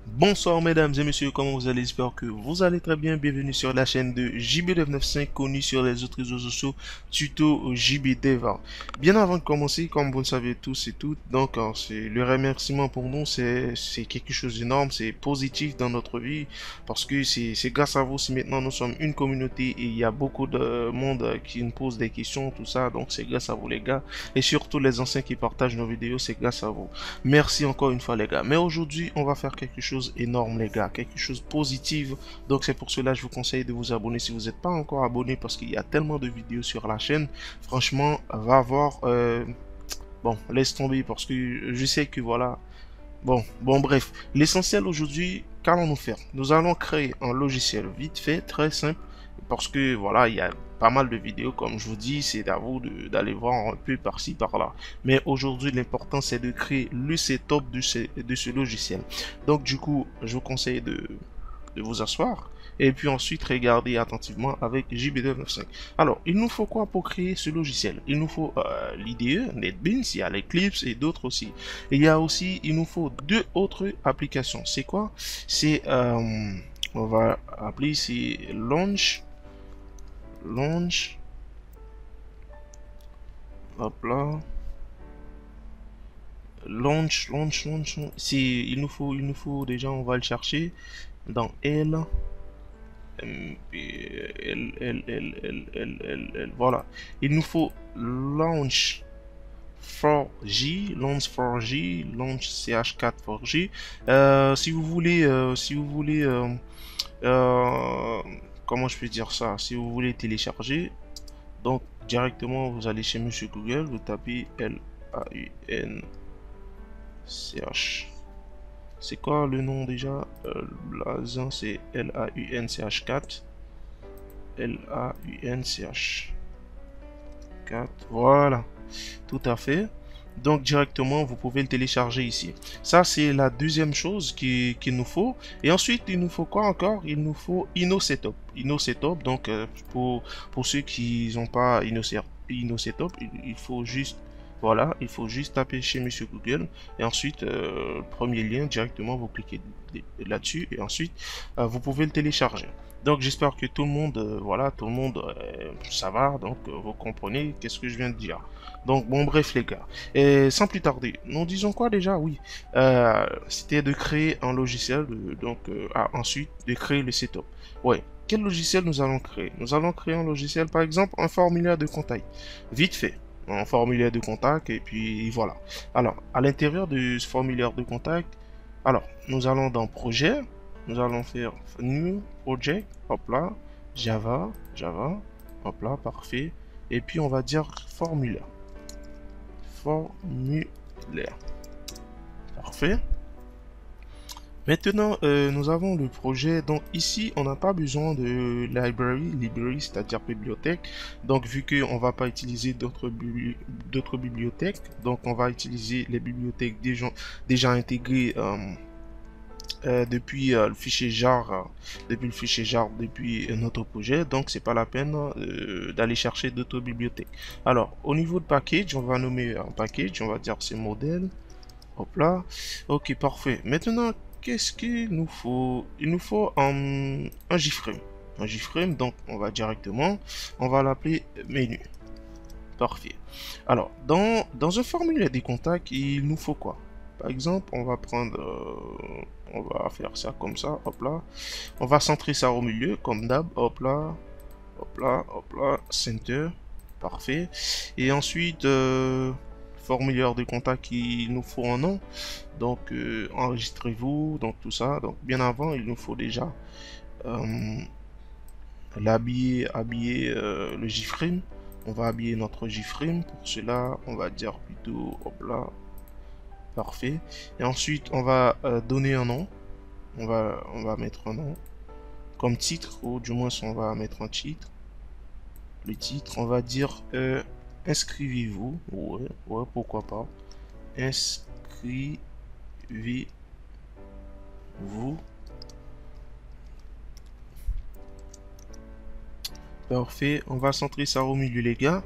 Bonsoir mesdames et messieurs, comment vous allez? J'espère que vous allez très bien. Bienvenue sur la chaîne de JB995, connue sur les autres réseaux sociaux, tuto JBDev. Bien avant de commencer, comme vous le savez tous et toutes, donc c'est le remerciement pour nous, c'est quelque chose d'énorme, c'est positif dans notre vie, parce que c'est grâce à vous si maintenant nous sommes une communauté et il y a beaucoup de monde qui nous pose des questions, tout ça, donc c'est grâce à vous les gars, et surtout les anciens qui partagent nos vidéos, c'est grâce à vous. Merci encore une fois les gars. Mais aujourd'hui, on va faire quelque chose d'énorme les gars, quelque chose de positif. Donc c'est pour cela que je vous conseille de vous abonner si vous n'êtes pas encore abonné parce qu'il y a tellement de vidéos sur la chaîne. Franchement, va voir. Bon, laisse tomber parce que je sais que voilà. Bon, bref. L'essentiel aujourd'hui, qu'allons-nous faire? Nous allons créer un logiciel vite fait, très simple, parce que voilà, il y a pas mal de vidéos, comme je vous dis, c'est à vous d'aller voir un peu par-ci, par-là. Mais aujourd'hui, l'important, c'est de créer le setup de ce logiciel. Donc, du coup, je vous conseille de vous asseoir et puis ensuite regarder attentivement avec JB295. Alors, il nous faut quoi pour créer ce logiciel? Il nous faut l'IDE, NetBeans, il y a l'Eclipse et d'autres aussi. Et il y a aussi, il nous faut deux autres applications. C'est quoi? C'est, on va appeler ici Launch, hop là, Launch. C'est, il nous faut déjà, on va le chercher dans voilà. Il nous faut launch 4G, launch CH4 4G. Si vous voulez, euh, comment je peux dire ça? Si vous voulez télécharger, donc directement vous allez chez Monsieur Google, vous tapez LAUNCH. C'est quoi le nom déjà? Blason, c'est LAUNCH4. LAUNCH4. Voilà, tout à fait. Donc directement, vous pouvez le télécharger ici. Ça, c'est la deuxième chose qu'il nous faut. Et ensuite, il nous faut quoi encore? Il nous faut InnoSetup. InnoSetup, donc pour ceux qui n'ont pas InnoSetup, il faut juste voilà, il faut juste taper chez Monsieur Google et ensuite premier lien directement vous cliquez là-dessus et ensuite vous pouvez le télécharger. Donc j'espère que tout le monde voilà, tout le monde ça va, donc vous comprenez qu'est-ce que je viens de dire. Donc bon bref les gars, et sans plus tarder, nous disons quoi déjà? Oui, c'était de créer un logiciel, ensuite de créer le setup. Ouais. Quel logiciel nous allons créer? Nous allons créer un logiciel, par exemple, un formulaire de contact. Vite fait un formulaire de contact et puis voilà. Alors, à l'intérieur de ce formulaire de contact, alors, nous allons dans projet, nous allons faire new project, hop là, Java, hop là, parfait. Et puis on va dire formulaire, parfait. Maintenant, nous avons le projet. Donc ici, on n'a pas besoin de library, c'est-à-dire bibliothèque. Donc vu qu'on va pas utiliser d'autres bibliothèques, donc on va utiliser les bibliothèques déjà intégrées depuis le fichier jar, depuis notre projet. Donc c'est pas la peine d'aller chercher d'autres bibliothèques. Alors au niveau de package, on va nommer un package, on va dire c'est modèle. Hop là. Ok, parfait. Maintenant, qu'est-ce qu'il nous faut? Il nous faut un JFrame. Un JFrame, donc on va directement, on va l'appeler menu. Parfait. Alors, dans un formulaire des contacts, il nous faut quoi? Par exemple, on va prendre, on va faire ça comme ça, hop là. On va centrer ça au milieu, comme d'hab, hop là, center, parfait. Et ensuite, formulaire de contact, il nous faut un nom. Donc, enregistrez-vous, donc tout ça. Donc, bien avant, il nous faut déjà euh, habiller le JFrame. On va habiller notre JFrame. Pour cela, on va dire plutôt, hop là, parfait. Et ensuite, on va donner un nom. On va mettre un nom comme titre, ou du moins, on va mettre un titre. Le titre, on va dire inscrivez-vous. Ouais, pourquoi pas. Inscrivez-vous. Parfait. On va centrer ça au milieu, les gars.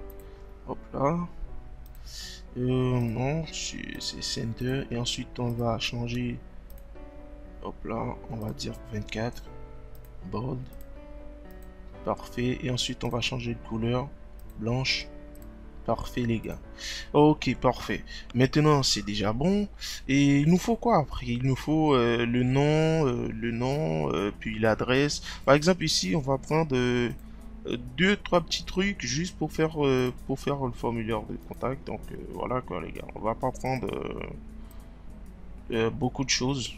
Hop là. Non, c'est center. Et ensuite, on va changer. Hop là, on va dire 24. Bold. Parfait. Et ensuite, on va changer de couleur. Blanche. Parfait, les gars. Ok, parfait. Maintenant, c'est déjà bon. Et il nous faut quoi après? Il nous faut le nom, puis l'adresse. Par exemple, ici, on va prendre deux, trois petits trucs juste pour faire le formulaire de contact. Donc, voilà quoi, les gars. On va pas prendre beaucoup de choses.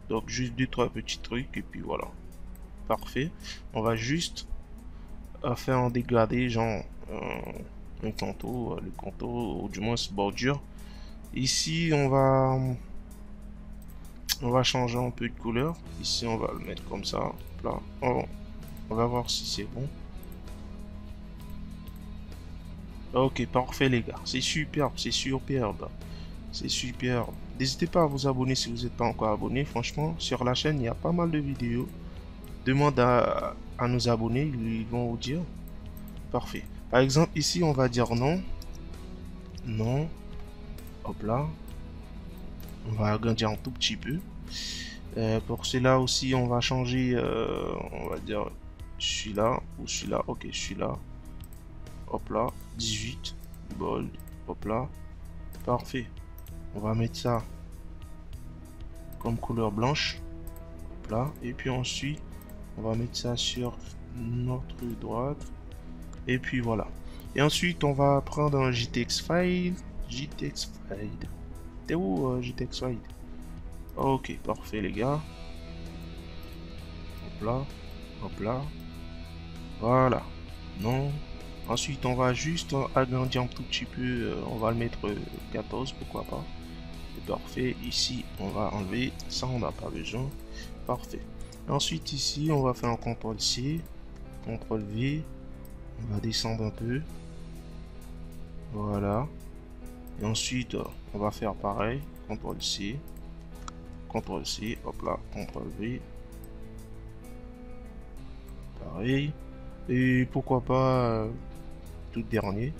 Donc, juste deux, trois petits trucs. Et puis voilà. Parfait. On va juste faire un dégradé, genre un contour, le contour, ou du moins bordure. Ici, on va changer un peu de couleur. Ici, on va le mettre comme ça. Là, on va voir si c'est bon. Ok, parfait les gars. C'est superbe, c'est superbe. C'est superbe. N'hésitez pas à vous abonner si vous n'êtes pas encore abonné. Franchement, sur la chaîne, il y a pas mal de vidéos. Demande à nous abonner, ils vont vous dire. Parfait. Par exemple, ici, on va dire non. Non. Hop là. On va agrandir un tout petit peu. Pour cela aussi, on va changer, on va dire celui-là ou celui-là. Ok, celui-là. Hop là. 18. Bold. Hop là. Parfait. On va mettre ça comme couleur blanche. Hop là. Et puis ensuite, on va mettre ça sur notre droite. Et puis voilà. Et ensuite, on va prendre un JTX file. JTX file. T'es où JTX file? Ok, parfait les gars. Hop là. Hop là. Voilà. Non. Ensuite, on va juste agrandir un tout petit peu. On va le mettre 14, pourquoi pas. C'est parfait. Ici, on va enlever. Ça, on n'a pas besoin. Parfait. Ensuite, ici, on va faire un CTRL-C. CTRL-V. On va descendre un peu. Voilà. Et ensuite, on va faire pareil. CTRL-C. CTRL-C. Hop là. CTRL-V. Pareil. Et pourquoi pas tout dernier.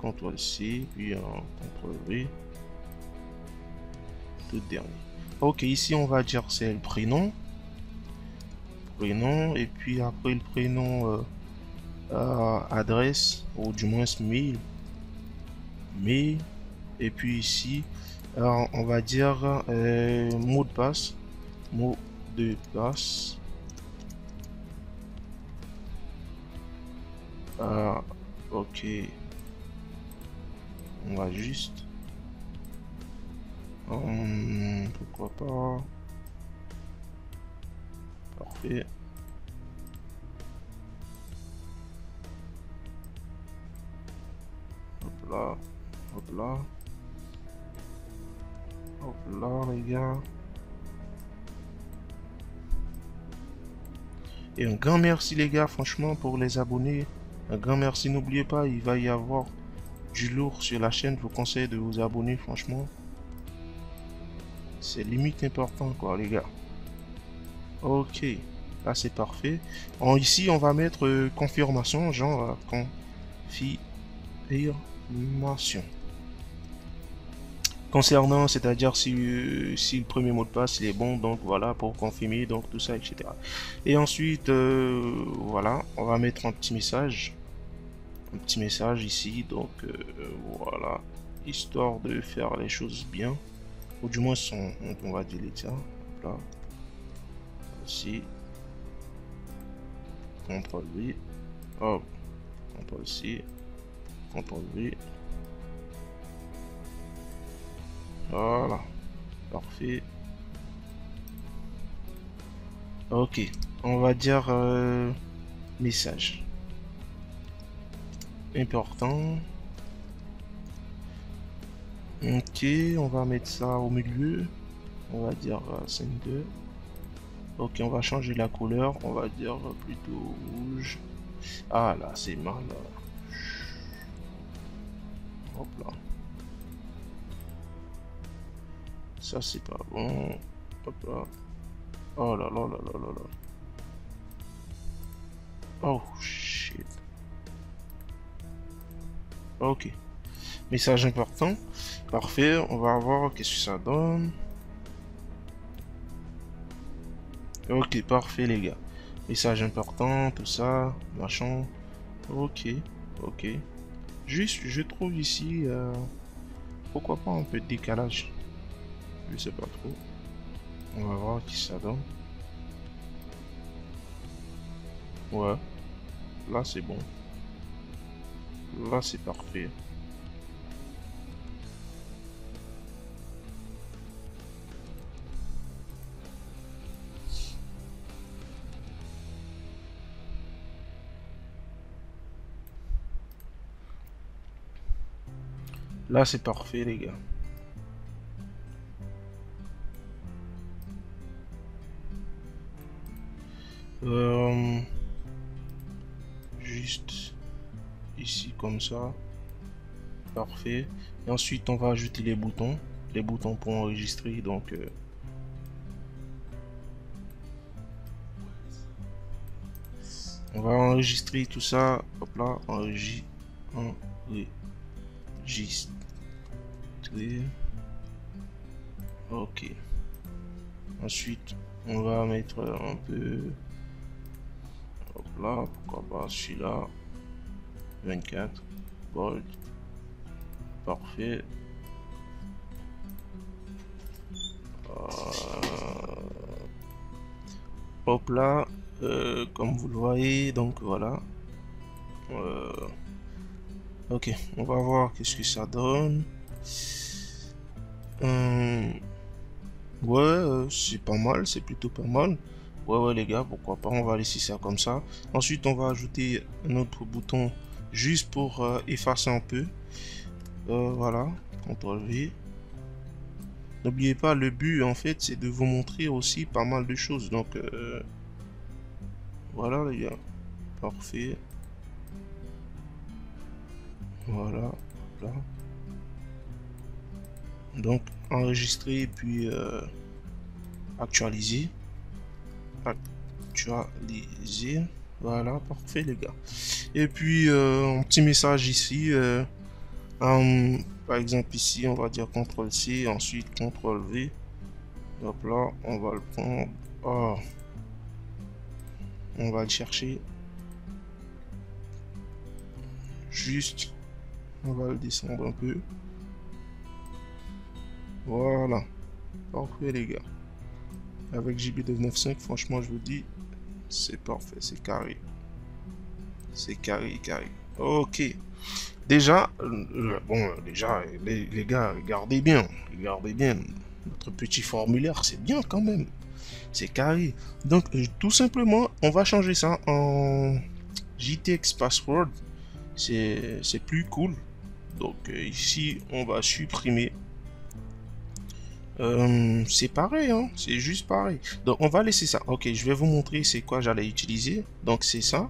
CTRL-C. Puis CTRL-V. Tout dernier. Ok, ici, on va dire c'est le prénom. Prénom. Et puis après le prénom... adresse ou du moins mail, et puis ici on va dire mot de passe, ok, on va juste pourquoi pas, parfait. Hop là, hop là, hop là les gars. Et un grand merci les gars, franchement, pour les abonnés. Un grand merci, n'oubliez pas, il va y avoir du lourd sur la chaîne. Je vous conseille de vous abonner, franchement. C'est limite important quoi les gars. Ok, là c'est parfait. Ici on va mettre confirmation, genre confirmation. Concernant, c'est-à-dire si le premier mot de passe il est bon, donc voilà, pour confirmer, donc tout ça, etc. Et ensuite, voilà, on va mettre un petit message ici, donc voilà, histoire de faire les choses bien, ou du moins on va delete ça, là, aussi, CTRL-V, hop, CTRL-C, CTRL-V. Voilà, parfait. Ok, on va dire message important. Ok, on va mettre ça au milieu. On va dire 5-2. Ok, on va changer la couleur. On va dire plutôt rouge. Ah là, c'est mal. Hop là. Ça, c'est pas bon. Hop là. Oh là là là là là là. Oh shit. Ok. Message important. Parfait. On va voir qu'est-ce que ça donne. Ok, parfait les gars. Message important, tout ça, machin. Ok, ok. Juste, je trouve ici, pourquoi pas un peu de décalage. Je sais pas trop. On va voir qui ça donne. Ouais, là c'est bon. Là c'est parfait. Là c'est parfait les gars. Euh, Juste ici comme ça. Parfait. Et ensuite on va ajouter les boutons. Les boutons pour enregistrer. Donc on va enregistrer tout ça. Hop là. Enregistrer. Ok. Ensuite on va mettre un peu. Hop là. Pourquoi pas celui-là. 24. Bold. Parfait. Hop là, comme vous le voyez, donc voilà. Ok, on va voir qu'est-ce que ça donne. Ouais, c'est pas mal, c'est plutôt pas mal. Ouais, ouais, les gars, pourquoi pas, on va laisser ça comme ça. Ensuite, on va ajouter un autre bouton juste pour effacer un peu. Voilà, CTRL V. N'oubliez pas, le but, en fait, c'est de vous montrer aussi pas mal de choses. Donc, voilà, les gars. Parfait. Voilà, là. Donc, enregistrer, puis actualiser. Actualiser. Voilà, parfait, les gars. Et puis, un petit message ici. Par exemple, ici, on va dire CTRL-C, ensuite CTRL-V. Hop là, on va le prendre. Oh. On va le chercher. Juste, on va le descendre un peu. Voilà. Parfait, les gars. Avec JB295, franchement, je vous dis, c'est parfait, c'est carré. C'est carré, carré. Ok. Déjà, déjà, les gars, regardez bien. Regardez bien. Notre petit formulaire, c'est bien quand même. C'est carré. Donc, tout simplement, on va changer ça en JTX Password. C'est plus cool. Donc, ici, on va supprimer. C'est pareil, hein, c'est juste pareil. Donc, on va laisser ça. Ok, je vais vous montrer c'est quoi j'allais utiliser. Donc, c'est ça.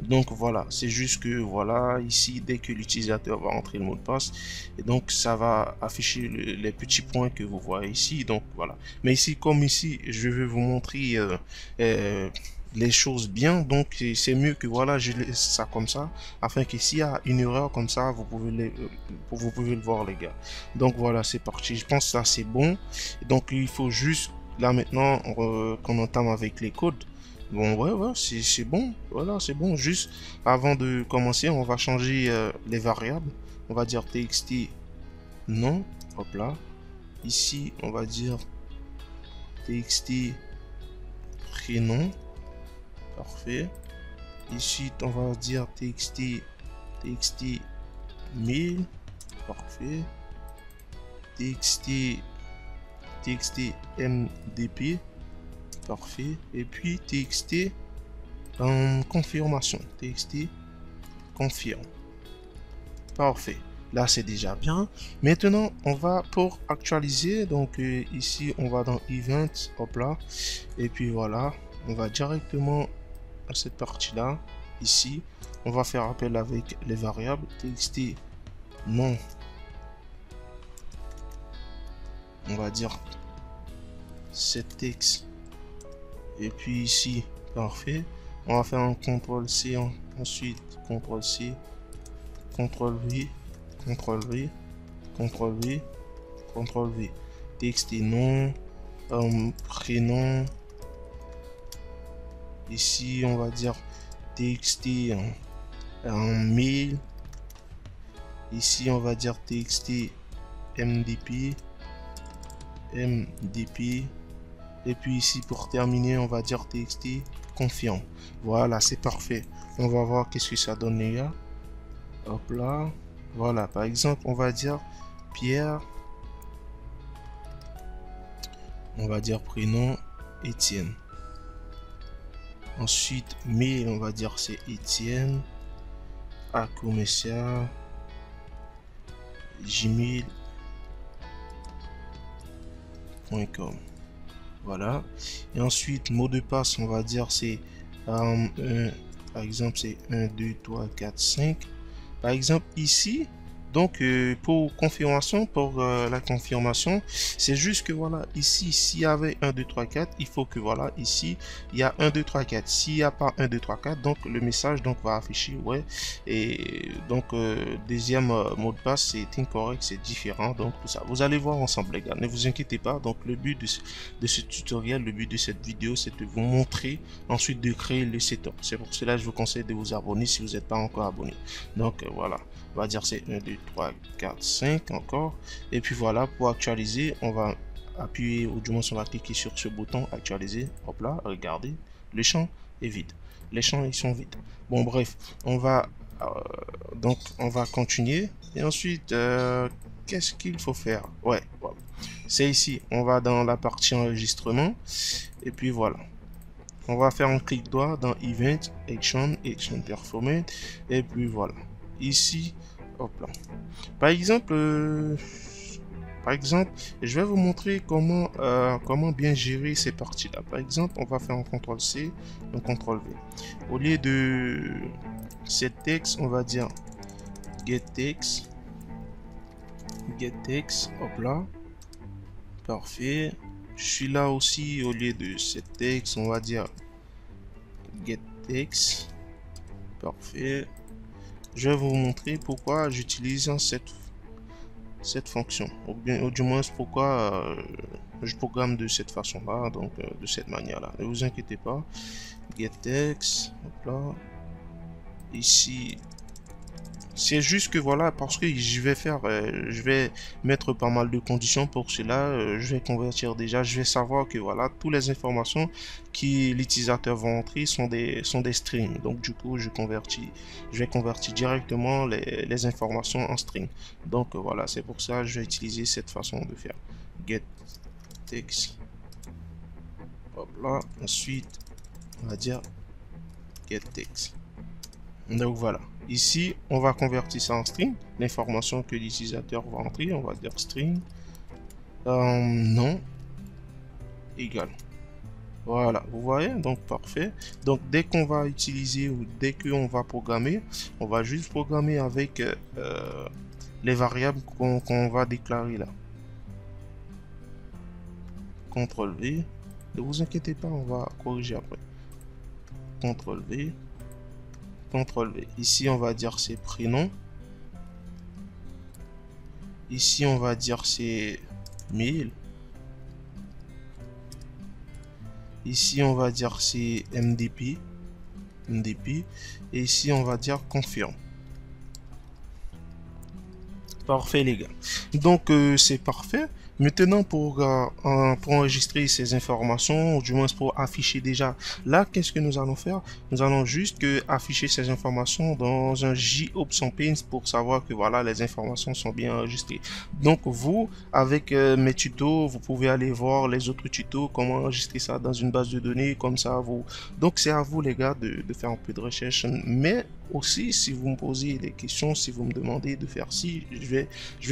Donc, voilà, c'est juste que, voilà, ici, dès que l'utilisateur va entrer le mot de passe, et donc, ça va afficher les petits points que vous voyez ici. Donc, voilà. Mais ici, comme ici, je vais vous montrer les choses bien. Donc, c'est mieux que, voilà, je laisse ça comme ça, afin que s'il y a une erreur comme ça, vous pouvez le voir, les gars. Donc, voilà, c'est parti. Je pense que ça, c'est bon. Donc il faut juste là maintenant qu'on entame avec les codes. Bon ouais ouais c'est bon. Voilà c'est bon. Juste avant de commencer on va changer les variables. On va dire txt non. Hop là. Ici on va dire txt prénom. Parfait. Ici on va dire txt 1000. Parfait. txt MDP, parfait, et puis txt en confirmation, txt confirme, parfait. Là c'est déjà bien. Maintenant on va pour actualiser, donc ici on va dans event, hop là, et puis voilà, on va directement à cette partie là. Ici on va faire appel avec les variables txt non, on va dire cet texte, et puis ici parfait, on va faire un CTRL C, ensuite CTRL C, CTRL V, CTRL V, CTRL V, CTRL V, texte et nom, prénom, Ici, on va dire txt en mail. Ici, on va dire txt mdp. Et puis ici, pour terminer, on va dire txt confirme. Voilà, c'est parfait. On va voir qu'est-ce que ça donne, les gars. Hop là. Voilà, par exemple, on va dire Pierre. On va dire prénom Étienne. Ensuite, mail, on va dire c'est Étienne à commercial gmail.com. Voilà. Et ensuite, mot de passe, on va dire c'est par exemple, c'est 1, 2, 3, 4, 5. Par exemple, ici, donc pour confirmation, pour la confirmation, c'est juste que voilà, ici, s'il y avait 1, 2, 3, 4, il faut que voilà, ici, il y a 1, 2, 3, 4. S'il n'y a pas 1, 2, 3, 4, donc le message donc va afficher, ouais. Et donc, deuxième mot de passe, c'est incorrect, c'est différent. Donc, tout ça, vous allez voir ensemble, les gars. Ne vous inquiétez pas. Donc, le but de ce tutoriel, le but de cette vidéo, c'est de vous montrer, ensuite de créer le setup. C'est pour cela que je vous conseille de vous abonner si vous n'êtes pas encore abonné. Donc, voilà. On va dire c'est 1, 2, 3, 4, 5 encore. Et puis voilà, pour actualiser, on va appuyer, ou du moins on va cliquer sur ce bouton actualiser. Hop là, regardez, le champ est vide. Les champs, ils sont vides. Bon, bref, on va donc on va continuer. Et ensuite, qu'est-ce qu'il faut faire? Ouais, voilà. C'est ici, on va dans la partie enregistrement. Et puis voilà. On va faire un clic droit dans Event, Action Performance. Et puis voilà. Ici, hop là. Par exemple, je vais vous montrer comment bien gérer ces parties-là. Par exemple, on va faire un CTRL C, un CTRL V. Au lieu de set text, on va dire get text, hop là. Parfait. Je suis là aussi, au lieu de set text, on va dire get text. Parfait. Je vais vous montrer pourquoi j'utilise cette fonction, ou du moins pourquoi je programme de cette façon là, donc de cette manière là. Ne vous inquiétez pas. GetText, hop là. Ici, c'est juste que voilà, parce que je vais mettre pas mal de conditions pour cela. Je vais convertir déjà, je vais savoir que voilà, toutes les informations qui l'utilisateur va entrer sont des strings. Donc du coup, je vais convertir directement les informations en string. Donc voilà, c'est pour ça que je vais utiliser cette façon de faire. Get text. Hop là. Ensuite, on va dire get text. Donc voilà. Ici, on va convertir ça en string. L'information que l'utilisateur va entrer, on va dire string non égal. Voilà, vous voyez, donc parfait. Donc dès qu'on va utiliser ou dès qu'on va programmer, on va juste programmer avec les variables qu'on va déclarer là. CTRL V. Ne vous inquiétez pas, on va corriger après. CTRL V. CTRL V. Ici, on va dire c'est prénom. Ici, on va dire c'est mail. Ici, on va dire c'est MDP. Et ici, on va dire confirme. Parfait, les gars. Donc, c'est parfait. Maintenant, pour enregistrer ces informations, ou du moins pour afficher déjà, là, qu'est-ce que nous allons faire? Nous allons juste afficher ces informations dans un JOption Paint pour savoir que voilà, les informations sont bien enregistrées. Donc, vous, avec mes tutos, vous pouvez aller voir les autres tutos, comment enregistrer ça dans une base de données, comme ça, vous. Donc, c'est à vous, les gars, de faire un peu de recherche. Mais aussi, si vous me posez des questions, si vous me demandez de faire ci, je vais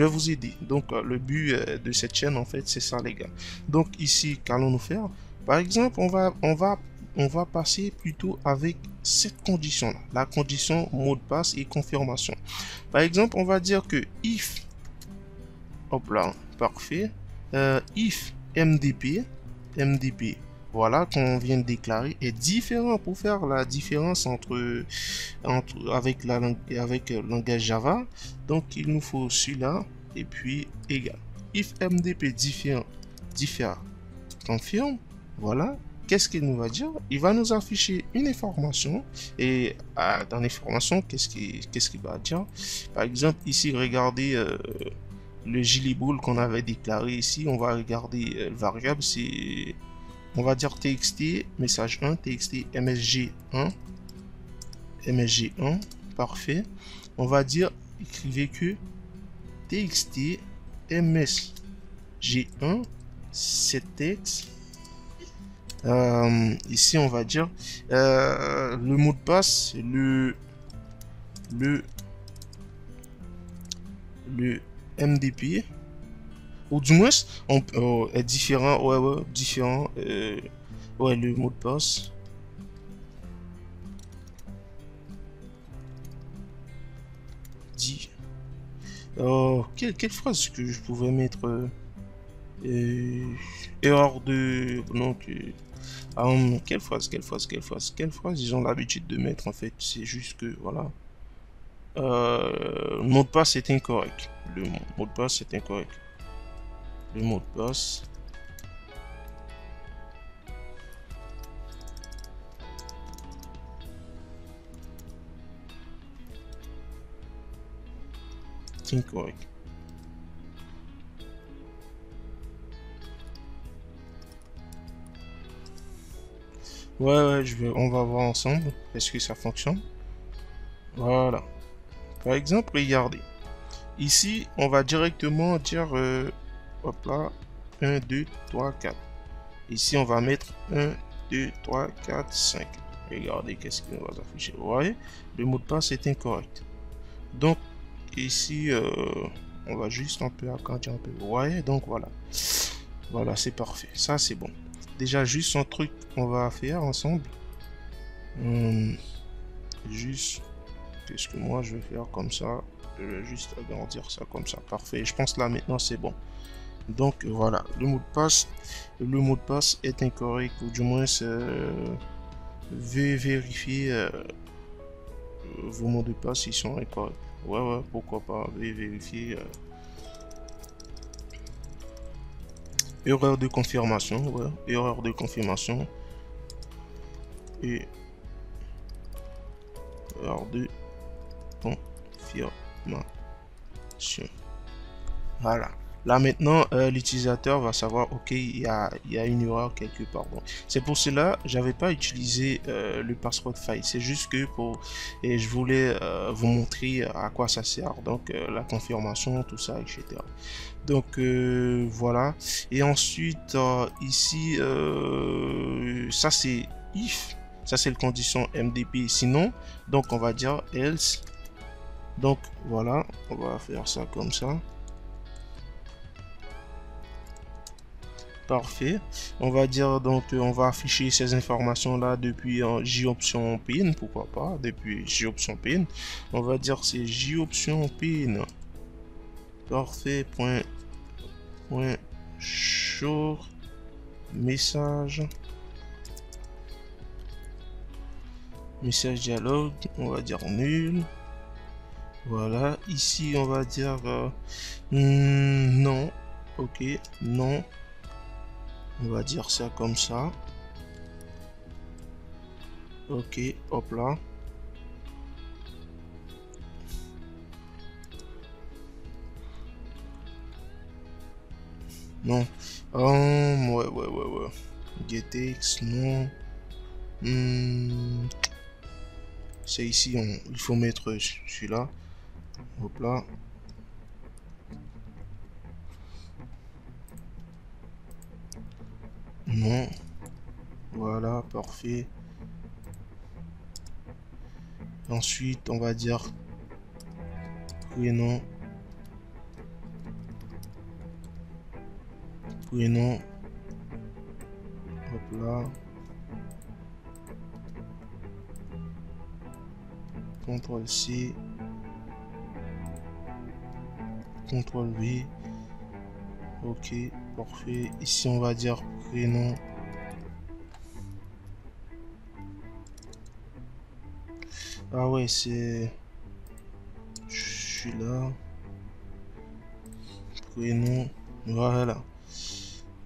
vous aider. Donc, le but de cette chaîne, en fait, c'est ça, les gars. Donc, ici, qu'allons-nous faire? Par exemple, on va passer plutôt avec cette condition-là, la condition mot de passe et confirmation. Par exemple, on va dire que if, hop là, parfait, if MDP, voilà, qu'on vient de déclarer, est différent pour faire la différence avec le langage Java. Donc, il nous faut celui-là et puis égal. If MDP diffère, confirme, voilà, qu'est-ce qu'il nous va dire? Il va nous afficher une information et dans l'information, qu'est-ce qu'il va dire? Par exemple, ici, regardez le giliball qu'on avait déclaré ici. On va regarder le variable, c'est, on va dire txt message 1, txt msg1, msg1, parfait. On va dire, écrivez que txt msg1, c'est texte. Ici, on va dire le mot de passe, le MDP, ou du moins, est différent, ouais, différent, ouais, le mot de passe. Dit. Quelle phrase que je pouvais mettre erreur de. Non, quelle phrase ils ont l'habitude de mettre en fait? C'est juste que, voilà. Le mot de passe est incorrect. Le mot de passe est incorrect. Le mot de passe. C'est incorrect. Ouais, on va voir ensemble. Est-ce que ça fonctionne? Voilà. Par exemple, regardez. Ici, on va directement dire, hop là, 1, 2, 3, 4. Ici, on va mettre 1, 2, 3, 4, 5. Regardez qu'est-ce qu'il va afficher. Vous voyez, le mot de passe est incorrect. Donc, ici, on va juste un peu agrandir un peu. Vous voyez, donc voilà. Voilà, c'est parfait. Ça, c'est bon. Déjà, juste un truc qu'on va faire ensemble. Juste, qu'est-ce que moi, je vais faire comme ça. Je vais juste agrandir ça comme ça. Parfait. Je pense là, maintenant, c'est bon. Donc, voilà. Le mot de passe est incorrect. Ou du moins, vérifier vos mots de passe, ils sont incorrects. Ouais, pourquoi pas. Vérifier. Erreur de confirmation, ouais, erreur de confirmation et erreur de confirmation. Voilà. Là maintenant, l'utilisateur va savoir, ok, il y a une erreur quelque part. Bon. C'est pour cela, j'avais pas utilisé le password file. C'est juste que et je voulais vous montrer à quoi ça sert. Donc la confirmation, tout ça, etc. Donc voilà. Et ensuite ici, ça c'est if. Ça c'est le condition MDP. Sinon, donc on va dire else. Donc voilà, on va faire ça comme ça. Parfait. On va dire donc on va afficher ces informations là depuis JOption pin, pourquoi pas, depuis JOption pin. On va dire c'est JOption pin. Parfait. Point show message dialogue, on va dire nul. Voilà, ici on va dire non. Ok, non. On va dire ça comme ça. Ok, hop là. Non. Ouais. Getx, non. C'est ici, il faut mettre celui-là. Hop là. Non. Voilà, parfait. Ensuite, on va dire prénom. Prénom. Hop là. CTRL C. CTRL V. Ok, parfait. Ici, on va dire prénom. Ah ouais, c'est... Je suis là. Prénom. Voilà.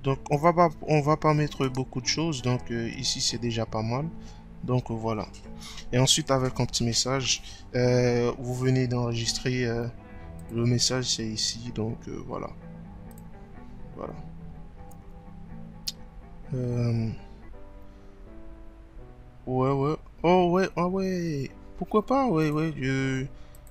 Donc on va pas mettre beaucoup de choses. Donc ici c'est déjà pas mal. Donc voilà. Et ensuite avec un petit message, vous venez d'enregistrer le message, c'est ici. Donc voilà. Voilà. Euh, ouais, ouais. Oh ouais, ah ouais. Pourquoi pas, ouais, ouais.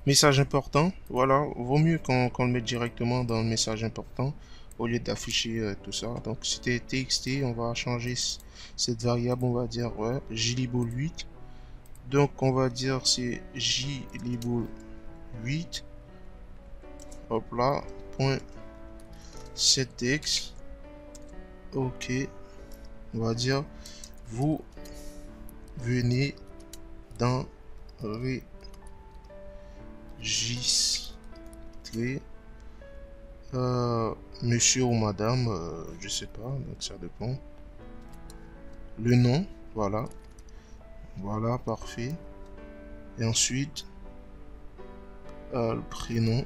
Message important. Voilà. Vaut mieux qu'on le mette directement dans le message important au lieu d'afficher tout ça. Donc c'était TXT, on va changer cette variable, on va dire ouais, jlibol 8. Donc on va dire c'est jlibol 8. Hop là, point setText. Ok. On va dire vous venez d'enregistrer monsieur ou madame, je sais pas, donc ça dépend. Le nom, voilà. Voilà, parfait. Et ensuite, le prénom.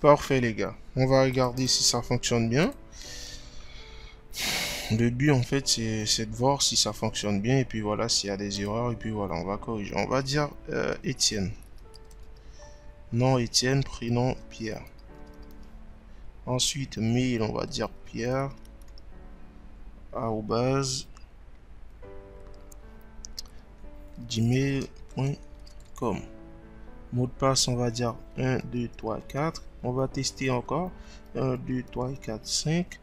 Parfait les gars. On va regarder si ça fonctionne bien. Le but en fait c'est de voir si ça fonctionne bien et puis voilà s'il y a des erreurs et puis voilà on va corriger. On va dire Étienne. Nom Étienne, prénom Pierre. Ensuite mail on va dire Pierre arobase gmail.com. Mot de passe on va dire 1 2 3 4. On va tester encore 1 2 3 4 5.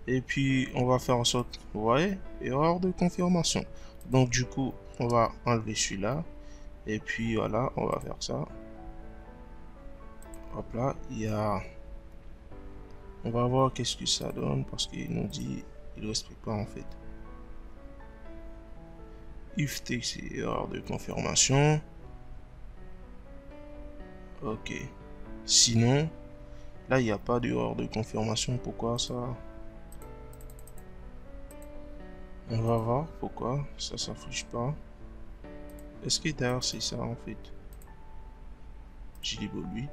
Et puis on va faire en sorte, vous voyez, erreur de confirmation. Donc du coup on va enlever celui-là et puis voilà on va faire ça. Hop là, il y a, on va voir qu'est-ce que ça donne parce qu'il nous dit il respecte pas en fait. If text c'est erreur de confirmation. Ok, sinon là il n'y a pas d'erreur de confirmation. Pourquoi ça? On va voir pourquoi ça s'affiche pas. Est-ce que d'ailleurs c'est ça en fait? jlibol 8.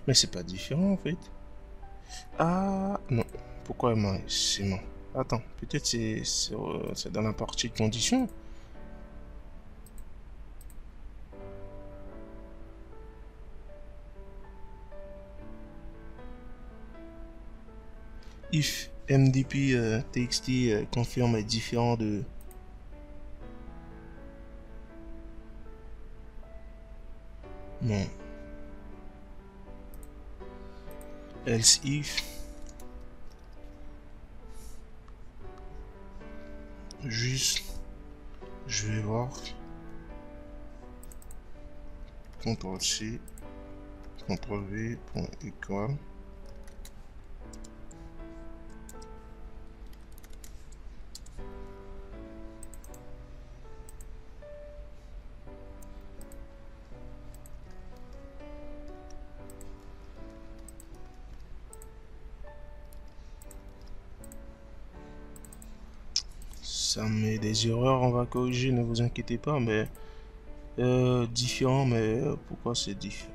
Mais c'est pas différent en fait. Ah non. Pourquoi moi c'est non. Attends, peut-être c'est dans la partie de conditions. If MDP TXT confirme est différent de non. Else if juste je vais voir CTRL C CTRL V point égal. Ça met des erreurs, on va corriger, ne vous inquiétez pas, mais différent, mais pourquoi c'est différent?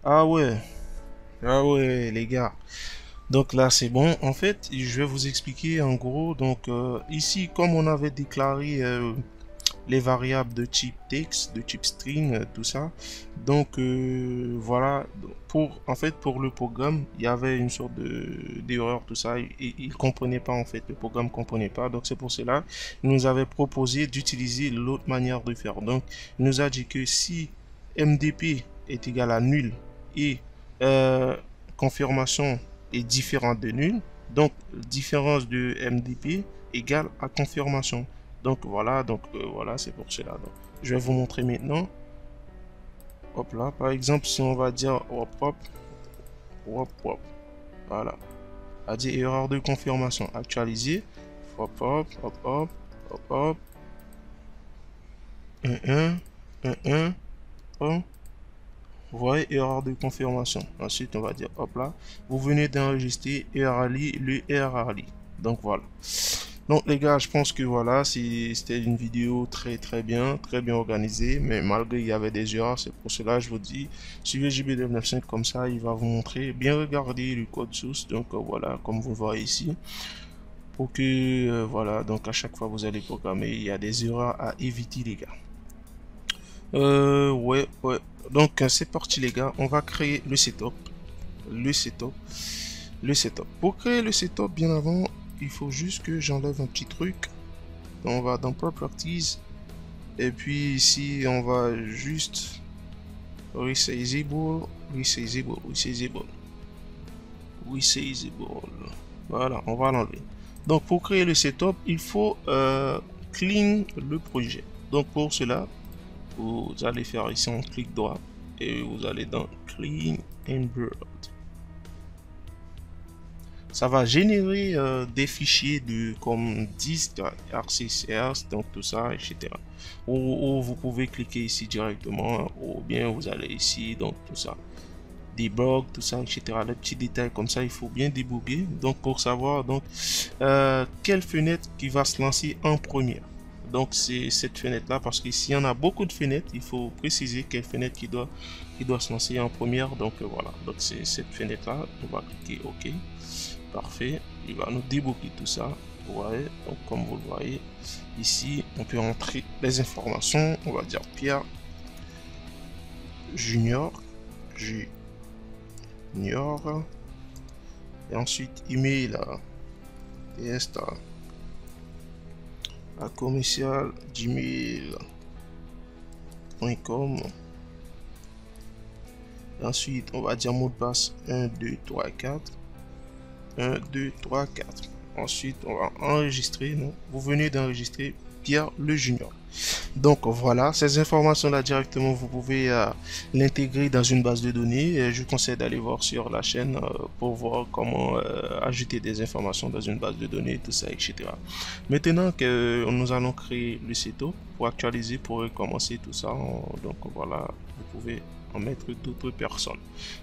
Ah ouais, ah ouais les gars. Donc là c'est bon. En fait, je vais vous expliquer en gros. Donc ici, comme on avait déclaré les variables de type texte, de type string, tout ça. Donc voilà, en fait pour le programme, il y avait une sorte d'erreur, tout ça, et il comprenait pas en fait, le programme comprenait pas. Donc c'est pour cela, il nous avait proposé d'utiliser l'autre manière de faire. Donc il nous a dit que si MDP est égal à nul et confirmation est différente de nul, donc différence de MDP égale à confirmation. Donc voilà, voilà, c'est pour cela. Donc, je vais vous montrer maintenant. Hop là, par exemple, si on va dire hop hop hop hop, voilà, à dire erreur de confirmation actualisée, hop hop hop hop hop hop, 1 1. Vous voyez, erreur de confirmation. Ensuite, on va dire, hop là, vous venez d'enregistrer early, le early. Donc voilà. Donc les gars, je pense que voilà, c'était une vidéo très bien organisée, mais malgré il y avait des erreurs, c'est pour cela je vous dis, suivez JBDev95 comme ça, il va vous montrer, bien regarder le code source. Donc voilà, comme vous le voyez ici, pour que voilà, donc à chaque fois vous allez programmer, il y a des erreurs à éviter les gars. Ouais. Donc c'est parti les gars, on va créer le setup. Pour créer le setup, bien avant, il faut juste que j'enlève un petit truc. Donc, on va dans Properties. Et puis ici, on va juste resizable. Voilà, on va l'enlever. Donc pour créer le setup, il faut clean le projet. Donc pour cela, vous allez faire ici un clic droit et vous allez dans Clean and Build. Ça va générer des fichiers comme disque, RCCS, donc tout ça, etc. Ou vous pouvez cliquer ici directement, ou bien vous allez ici, donc tout ça. Debug, tout ça, etc. Les petits détails comme ça, il faut bien débugger. Donc pour savoir donc quelle fenêtre qui va se lancer en première. Donc c'est cette fenêtre là, parce que s'il y en a beaucoup de fenêtres, il faut préciser quelle fenêtre qui doit se lancer en première. Donc voilà, donc c'est cette fenêtre là. On va cliquer OK. Parfait, il va nous débloquer tout ça. Vous voyez, donc comme vous le voyez ici, on peut entrer les informations. On va dire Pierre Junior, et ensuite email à commercial gmail.com. Ensuite on va dire mot de passe 1 2 3 4. Ensuite on va enregistrer. Vous venez d'enregistrer Pierre le Junior. Donc voilà, ces informations là directement vous pouvez l'intégrer dans une base de données. Et je vous conseille d'aller voir sur la chaîne pour voir comment ajouter des informations dans une base de données, tout ça, etc. Maintenant que nous allons créer le setup pour actualiser, pour recommencer tout ça, donc voilà, vous pouvez en mettre d'autres personnes.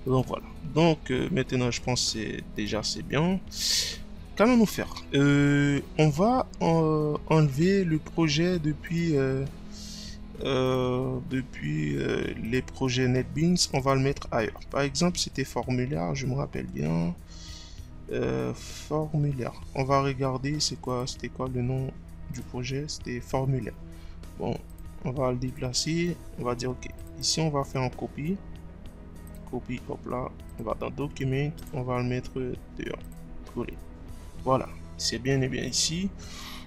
Donc voilà, donc maintenant je pense que c'est bien. Qu'allons-nous faire? On va enlever le projet depuis les projets NetBeans. On va le mettre ailleurs. Par exemple, c'était formulaire, je me rappelle bien. Formulaire. On va regarder c'était quoi le nom du projet. C'était formulaire. Bon, on va le déplacer. On va dire OK. Ici, on va faire un copie. Hop là. On va dans Document. On va le mettre dehors. Coller. Voilà, c'est bien et bien ici.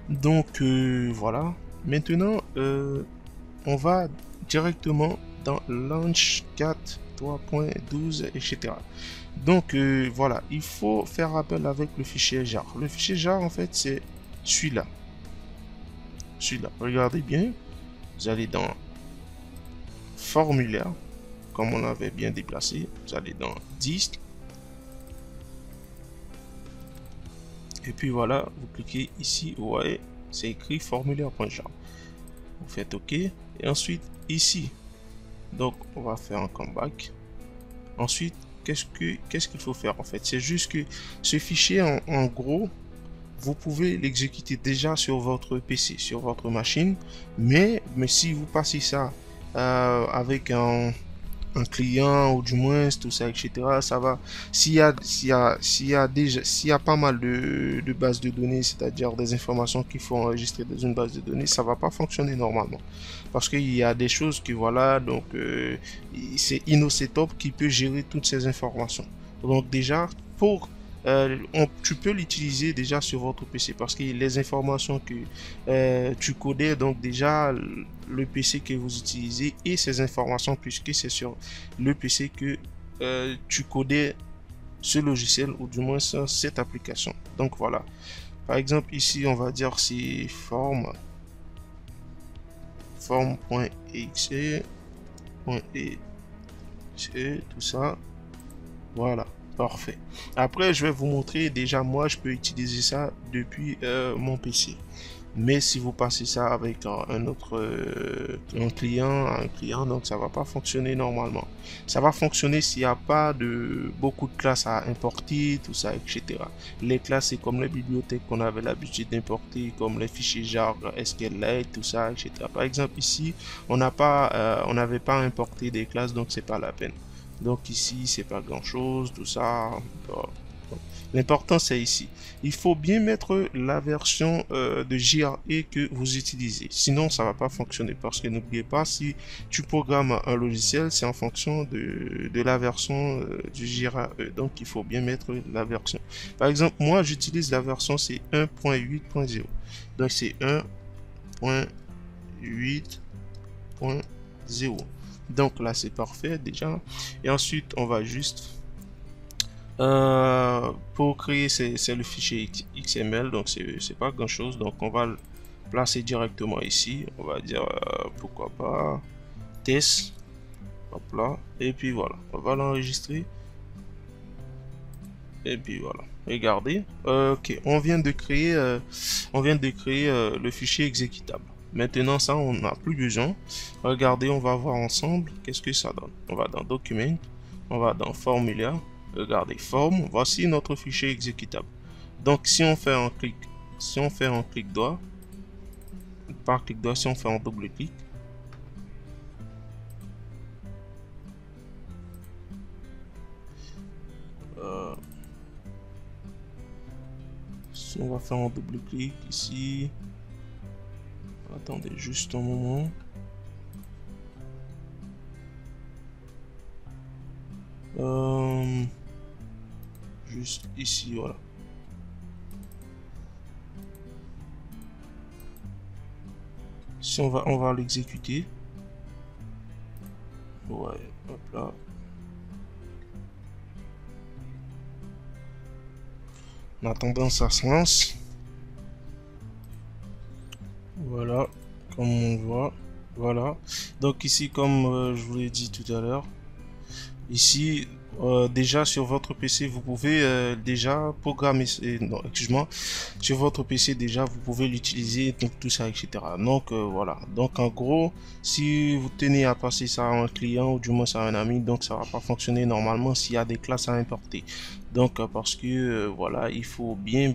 Donc voilà. Maintenant, on va directement dans Launch 4, 3.12, etc. Donc voilà, il faut faire appel avec le fichier jar. Le fichier jar, en fait, c'est celui-là. Regardez bien. Vous allez dans Formulaire, comme on l'avait bien déplacé. Vous allez dans Disque. Et puis voilà, vous cliquez ici, vous voyez, c'est écrit formulaire.jar. Vous faites OK. Et ensuite, ici, donc on va faire un comeback. Ensuite, qu'est-ce qu'il faut faire en fait? C'est juste que ce fichier, en gros, vous pouvez l'exécuter déjà sur votre PC, sur votre machine. Mais si vous passez ça avec un un client ou du moins tout ça, etc. Ça va. S'il y a pas mal de bases de données, c'est-à-dire des informations qu'il faut enregistrer dans une base de données, ça va pas fonctionner normalement. Parce qu'il y a des choses que voilà, donc c'est InnoSetup qui peut gérer toutes ces informations. Donc déjà, tu peux l'utiliser déjà sur votre PC parce que les informations que tu codais, donc déjà le PC que vous utilisez et ces informations puisque c'est sur le PC que tu codais ce logiciel ou du moins cette application. Donc voilà. Par exemple ici on va dire c'est form.exe.exe tout ça. Voilà. Parfait. Après, je vais vous montrer. Déjà, moi, je peux utiliser ça depuis mon PC. Mais si vous passez ça avec un autre un client, donc ça va pas fonctionner normalement. Ça va fonctionner s'il n'y a pas de beaucoup de classes à importer, tout ça, etc. Les classes, c'est comme les bibliothèques qu'on avait l'habitude d'importer, comme les fichiers genre SQLite, tout ça, etc. Par exemple, ici, on n'avait pas importé des classes, donc c'est pas la peine. Donc ici, c'est pas grand chose, tout ça. L'important, c'est ici. Il faut bien mettre la version de JRE que vous utilisez. Sinon, ça va pas fonctionner. Parce que n'oubliez pas, si tu programmes un logiciel, c'est en fonction de la version du JRE. Donc, il faut bien mettre la version. Par exemple, moi, j'utilise la version, c'est 1.8.0. Donc, c'est 1.8.0. Donc là, c'est parfait déjà. Et ensuite, on va juste... pour créer, c'est le fichier XML, donc c'est pas grand chose. Donc on va le placer directement ici. On va dire pourquoi pas test. Hop là. Et puis voilà. On va l'enregistrer. Et puis voilà. Regardez. Ok. On vient de créer, le fichier exécutable. Maintenant, ça, on n'a plus besoin. Regardez, on va voir ensemble qu'est-ce que ça donne. On va dans Document, on va dans Formulaire. Regardez, Forme. Voici notre fichier exécutable. Donc, si on fait un clic droit, par clic droit, si on fait un double clic, si on va faire un double clic ici. Attendez juste un moment. Juste ici, voilà. Si on va l'exécuter. Ouais, hop là. En attendant, ça se lance. Voilà, comme on voit. Voilà. Donc ici, comme je vous l'ai dit tout à l'heure, ici, déjà sur votre PC, vous pouvez déjà programmer, non, excuse-moi, sur votre PC déjà, vous pouvez l'utiliser, donc tout ça, etc. Donc voilà. Donc en gros, si vous tenez à passer ça à un client ou du moins à un ami, donc ça va pas fonctionner normalement s'il y a des classes à importer. Donc parce que voilà, il faut bien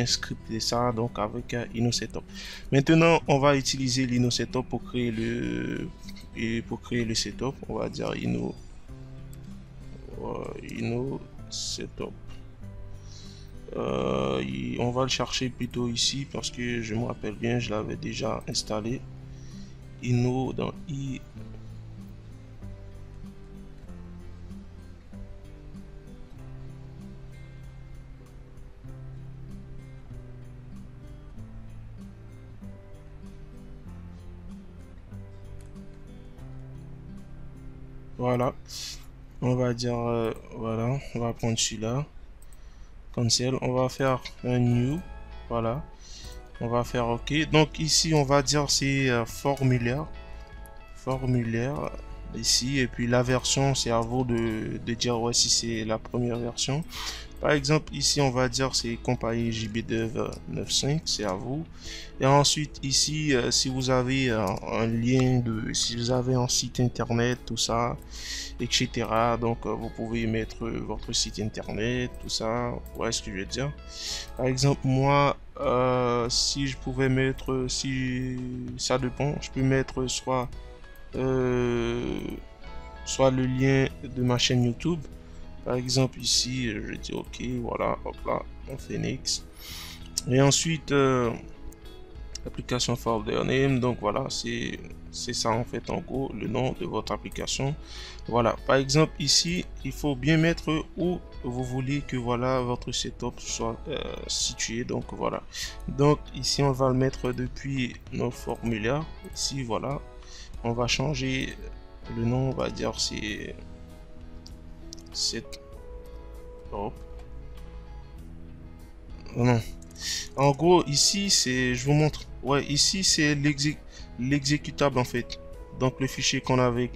scripter ça donc avec InnoSetup. Maintenant, on va utiliser l'InnoSetup pour créer le setup. On va dire InnoSetup. On va le chercher plutôt ici parce que je me rappelle bien, je l'avais déjà installé. Inno dans I. Voilà. On va dire, voilà, on va prendre celui-là. Cancel. On va faire un new. Voilà. On va faire OK. Donc ici, on va dire c'est formulaire. Formulaire ici. Et puis la version, c'est à vous de dire ouais, si c'est la première version. Par exemple, ici, on va dire c'est compagnie JBDev 9.5, c'est à vous. Et ensuite, ici, si vous avez un lien si vous avez un site internet, tout ça, etc. Donc, vous pouvez mettre votre site internet, tout ça. Vous voyez ce que je veux dire. Par exemple, moi, si je pouvais mettre, si ça dépend, je peux mettre soit soit le lien de ma chaîne YouTube. Par exemple ici, je dis OK, voilà, hop là, on fait next. Et ensuite, application folder name, donc voilà, c'est ça en fait en gros le nom de votre application. Voilà, par exemple ici il faut bien mettre où vous voulez que voilà votre setup soit situé. Donc voilà, donc ici on va le mettre depuis nos formulaires. Ici voilà, on va changer le nom, on va dire c'est setup. Non, en gros ici c'est, je vous montre, ouais, ici c'est l'exécutable en fait, donc le fichier qu'on avait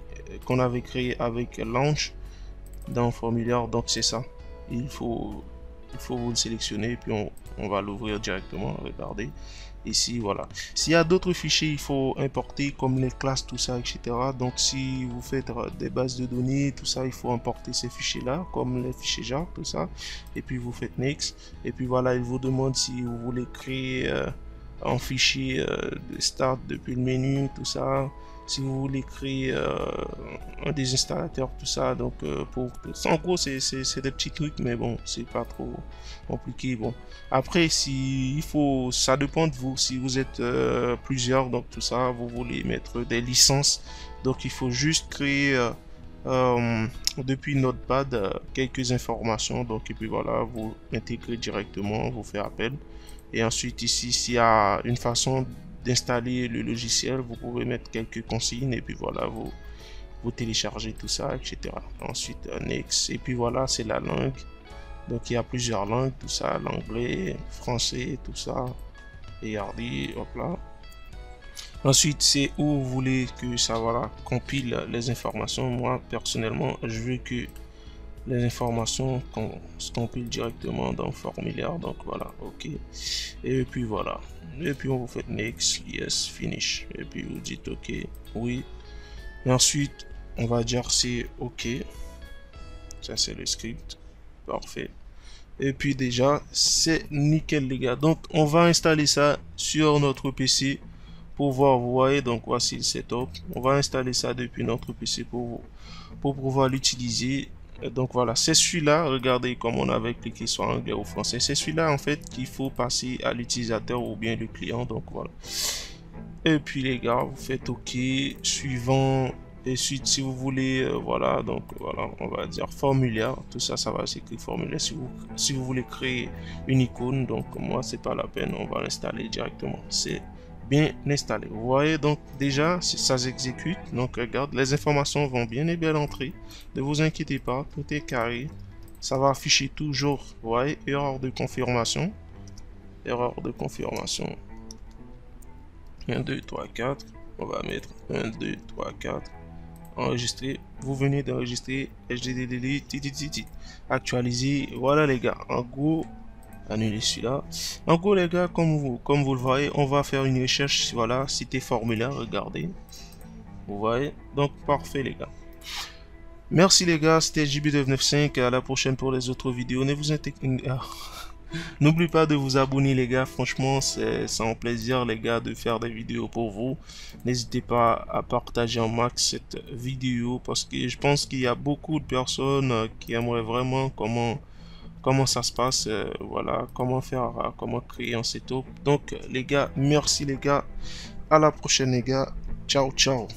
créé avec launch dans le formulaire. Donc c'est ça, il faut vous le sélectionner et puis on va l'ouvrir directement. Regardez ici, voilà. S'il y a d'autres fichiers il faut importer comme les classes, tout ça, etc. Donc si vous faites des bases de données, tout ça, il faut importer ces fichiers là comme les fichiers jar, tout ça, et puis vous faites next. Et puis voilà, il vous demande si vous voulez créer un fichier de start depuis le menu, tout ça, si vous voulez créer un désinstallateur, tout ça. Donc en gros c'est des petits trucs, mais bon, c'est pas trop compliqué. Bon, après si il faut, ça dépend de vous. Si vous êtes plusieurs, donc tout ça, vous voulez mettre des licences, donc il faut juste créer depuis Notepad quelques informations. Donc et puis voilà, vous intégrez directement, vous faites appel. Et ensuite ici, s'il y a une façon d'installer le logiciel, vous pouvez mettre quelques consignes et puis voilà, vous téléchargez tout ça, etc. Ensuite next, et puis voilà, c'est la langue. Donc il y a plusieurs langues, tout ça, l'anglais, français, tout ça. Regardez, hop là. Ensuite c'est où vous voulez que ça, voilà, compile les informations. Moi personnellement je veux que les informations qu'on se compile directement dans le formulaire. Donc voilà, ok, et puis voilà, et puis on vous fait next, yes, finish, et puis vous dites ok, oui, et ensuite on va dire c'est ok. Ça c'est le script, parfait. Et puis déjà c'est nickel les gars. Donc on va installer ça sur notre PC pour voir, vous voyez. Donc voici le setup, on va installer ça depuis notre PC pour pouvoir l'utiliser. Donc voilà, c'est celui-là, regardez comme on avait cliqué soit anglais ou français, c'est celui-là en fait qu'il faut passer à l'utilisateur ou bien le client. Donc voilà, et puis les gars, vous faites ok, suivant. Et suite si vous voulez, voilà, donc voilà, on va dire formulaire, tout ça, ça va s'écrire formulaire. Si vous voulez créer une icône, donc moi c'est pas la peine, on va l'installer directement, c'est bien installé. Vous voyez, donc déjà ça s'exécute. Donc regarde, les informations vont bien et bien entrer, ne vous inquiétez pas, tout est carré, ça va afficher toujours. Vous voyez, erreur de confirmation, 1 2 3 4, on va mettre 1 2 3 4, enregistrer, vous venez d'enregistrer, HDDD, actualiser. Voilà les gars, en gros, annuler celui-là. En gros les gars, comme vous le voyez, on va faire une recherche, voilà, citer formulaire, regardez, vous voyez. Donc parfait les gas, merci les gars, c'était JB995, à la prochaine pour les autres vidéos. Ne vous n'oubliez pas de vous abonner les gars, franchement c'est un plaisir les gars de faire des vidéos pour vous. N'hésitez pas à partager en max cette vidéo parce que je pense qu'il y a beaucoup de personnes qui aimeraient vraiment comment ça se passe, voilà, comment faire, comment créer un setup. Donc les gars, merci les gars, à la prochaine les gars, ciao ciao.